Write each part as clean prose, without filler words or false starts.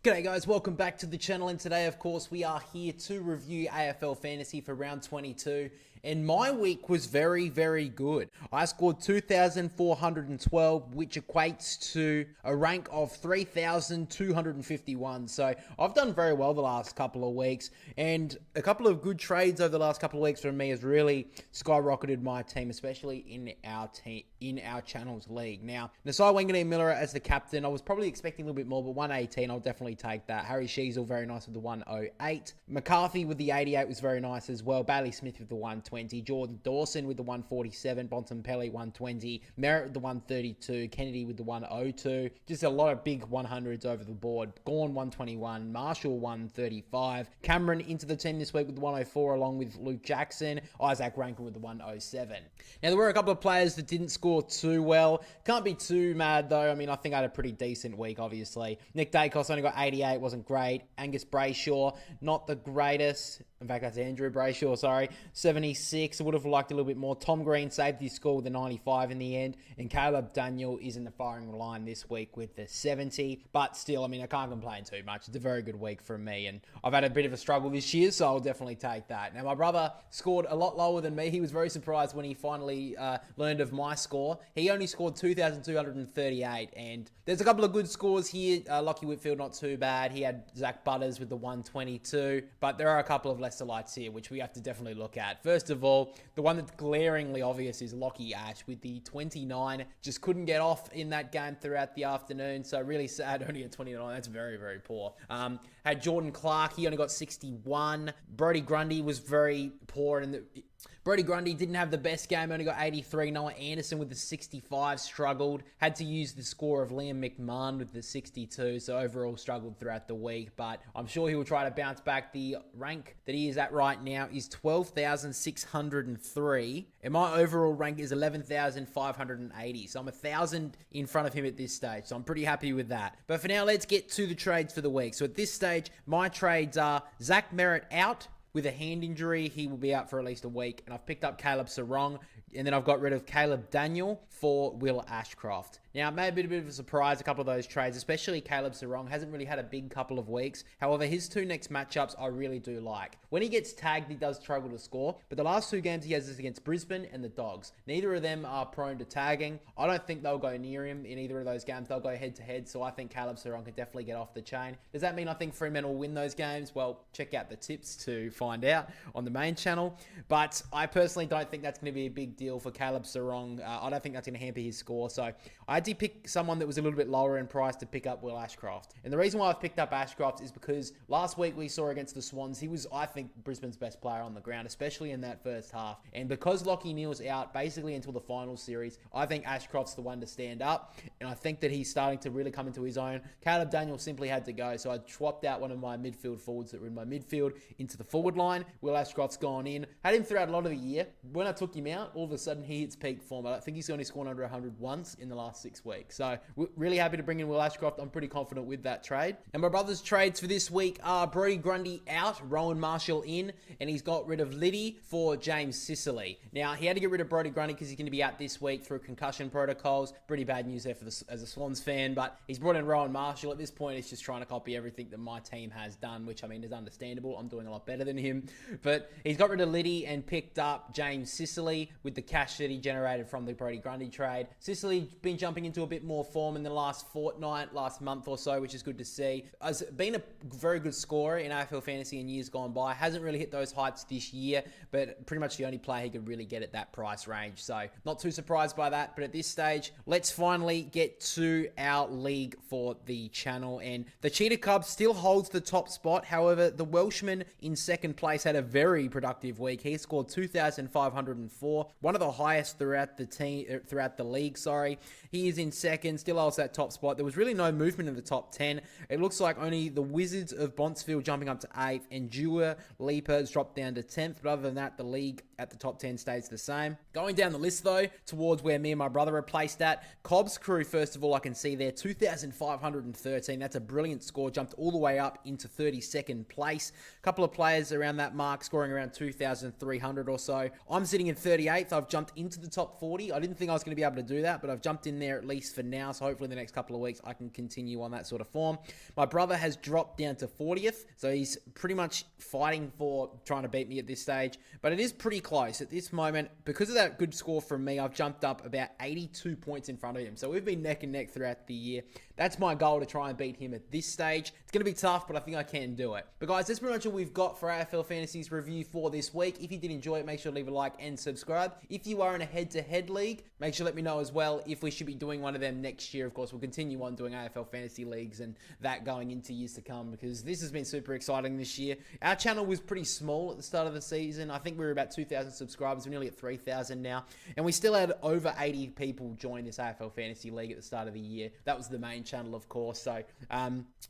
G'day guys, welcome back to the channel, and today of course we are here to review AFL Fantasy for round 22, and my week was very good. I scored 2,412, which equates to a rank of 3,251, so I've done very well the last couple of weeks, and a couple of good trades over the last couple of weeks from me has really skyrocketed my team, especially in our channel's league. Now, Nasai Wanganeen-Miller as the captain, I was probably expecting a little bit more, but 118, I'll definitely take that. Harry Sheasel, very nice with the 108. McCarthy with the 88 was very nice as well. Bailey Smith with the 120. Jordan Dawson with the 147. Bontempelli 120. Merritt with the 132. Kennedy with the 102. Just a lot of big 100s over the board. Gawn 121. Marshall 135. Cameron into the team this week with the 104 along with Luke Jackson. Isaac Rankin with the 107. Now, there were a couple of players that didn't score too well. Can't be too mad though. I mean, I think I had a pretty decent week, obviously. Nick Dacos only got 88, wasn't great. Angus Brayshaw, not the greatest. In fact, that's Andrew Brayshaw, sorry. 76, I would have liked a little bit more. Tom Green saved his score with the 95 in the end. And Caleb Daniel is in the firing line this week with the 70. But still, I mean, I can't complain too much. It's a very good week from me. And I've had a bit of a struggle this year, so I'll definitely take that. Now, my brother scored a lot lower than me. He was very surprised when he finally learned of my score. He only scored 2,238. And there's a couple of good scores here. Lockie Whitfield, not too bad. He had Zach Butters with the 122. But there are a couple of lesser lights here, which we have to definitely look at. First of all, the one that's glaringly obvious is Lockie Ash with the 29. Just couldn't get off in that game throughout the afternoon, so really sad, only at 29. That's very poor. Had Jordan Clark, he only got 61. Brody Grundy was very poor, and Brody Grundy didn't have the best game, only got 83. Noah Anderson with the 65 struggled. Had to use the score of Liam McMahon with the 62, so overall struggled throughout the week. But I'm sure he will try to bounce back. The rank that he is at right now is 12,603, and my overall rank is 11,580. So I'm 1,000 in front of him at this stage, so I'm pretty happy with that. But for now, let's get to the trades for the week. So at this stage, my trades are Zach Merritt out with a hand injury. He will be out for at least a week. And I've picked up Caleb Sarong. And then I've got rid of Caleb Daniel for Will Ashcroft. Now, it may have been a bit of a surprise, a couple of those trades, especially Caleb Sarong. Hasn't really had a big couple of weeks. However, his two next matchups I really do like. When he gets tagged, he does struggle to score. But the last two games he has is against Brisbane and the Dogs. Neither of them are prone to tagging. I don't think they'll go near him in either of those games. They'll go head-to-head. So I think Caleb Sarong can definitely get off the chain. Does that mean I think Fremantle will win those games? Well, check out the tips to find out on the main channel. But I personally don't think that's going to be a big deal for Caleb Sarong. I don't think that's going to hamper his score. So I had to pick someone that was a little bit lower in price to pick up Will Ashcroft. And the reason why I've picked up Ashcroft is because last week we saw against the Swans, he was, I think, Brisbane's best player on the ground, especially in that first half. And because Lachie Neale's out basically until the final series, I think Ashcroft's the one to stand up. And I think that he's starting to really come into his own. Caleb Daniel simply had to go. So I swapped out one of my midfield forwards that were in my midfield into the forward line. Will Ashcroft's gone in. Had him throughout a lot of the year. When I took him out, all of a sudden he hits peak form. I think he's only scored under 100 once in the last 6 weeks. So really happy to bring in Will Ashcroft. I'm pretty confident with that trade. And my brother's trades for this week are Brody Grundy out, Rowan Marshall in, and he's got rid of Liddy for James Sicily. Now, he had to get rid of Brody Grundy because he's going to be out this week through concussion protocols. Pretty bad news there as a Swans fan, but he's brought in Rowan Marshall. At this point, he's just trying to copy everything that my team has done, which, I mean, is understandable. I'm doing a lot better than him. But he's got rid of Liddy and picked up James Sicily with the cash that he generated from the Brody Grundy trade. Sicily been jumping into a bit more form in the last fortnight, last month or so, which is good to see. Has been a very good scorer in AFL Fantasy in years gone by. Hasn't really hit those heights this year, but pretty much the only player he could really get at that price range. So not too surprised by that. But at this stage, let's finally get to our league for the channel. And the Cheetah Cub still holds the top spot. However, the Welshman in second place had a very productive week. He scored 2,504, one of the highest throughout the league. He is in second, still holds that top spot. There was really no movement in the top 10. It looks like only the Wizards of Bontsville jumping up to 8th and Dewar Leapers dropped down to 10th. But other than that, the league at the top 10 stays the same. Going down the list though, towards where me and my brother are placed at, Cobb's crew, first of all, I can see there, 2,513. That's a brilliant score, jumped all the way up into 32nd place. A couple of players around that mark scoring around 2,300 or so. I'm sitting in 38th. I've jumped into the top 40. I didn't think I was going to be able to do that, but I've jumped in there at least for now. So hopefully in the next couple of weeks, I can continue on that sort of form. My brother has dropped down to 40th. So he's pretty much fighting for trying to beat me at this stage. But it is pretty close at this moment. Because of that good score from me, I've jumped up about 82 points in front of him. So we've been neck and neck throughout the year. That's my goal, to try and beat him at this stage. It's going to be tough, but I think I can do it. But guys, that's pretty much all we've got for AFL Fantasy's review for this week. If you did enjoy it, make sure to leave a like and subscribe. If you are in a head-to-head league, make sure to let me know as well if we should be doing one of them next year. Of course, we'll continue on doing AFL Fantasy leagues and that going into years to come, because this has been super exciting this year. Our channel was pretty small at the start of the season. I think we were about 2,000 subscribers. We're nearly at 3,000 now. And we still had over 80 people join this AFL Fantasy League at the start of the year. That was the main channel, of course. So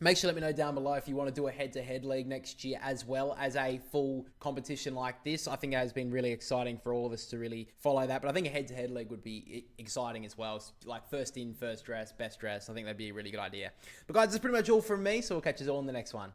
make sure to let me know down below if you want to do a head-to-head league next year, as well as a full competition like this. I think it has been really exciting for all of us to really follow that. But I think a head-to-head league would be exciting as well. It's like first in, first dress, best dress. I think that'd be a really good idea. But guys, that's pretty much all from me. So we'll catch you all in the next one.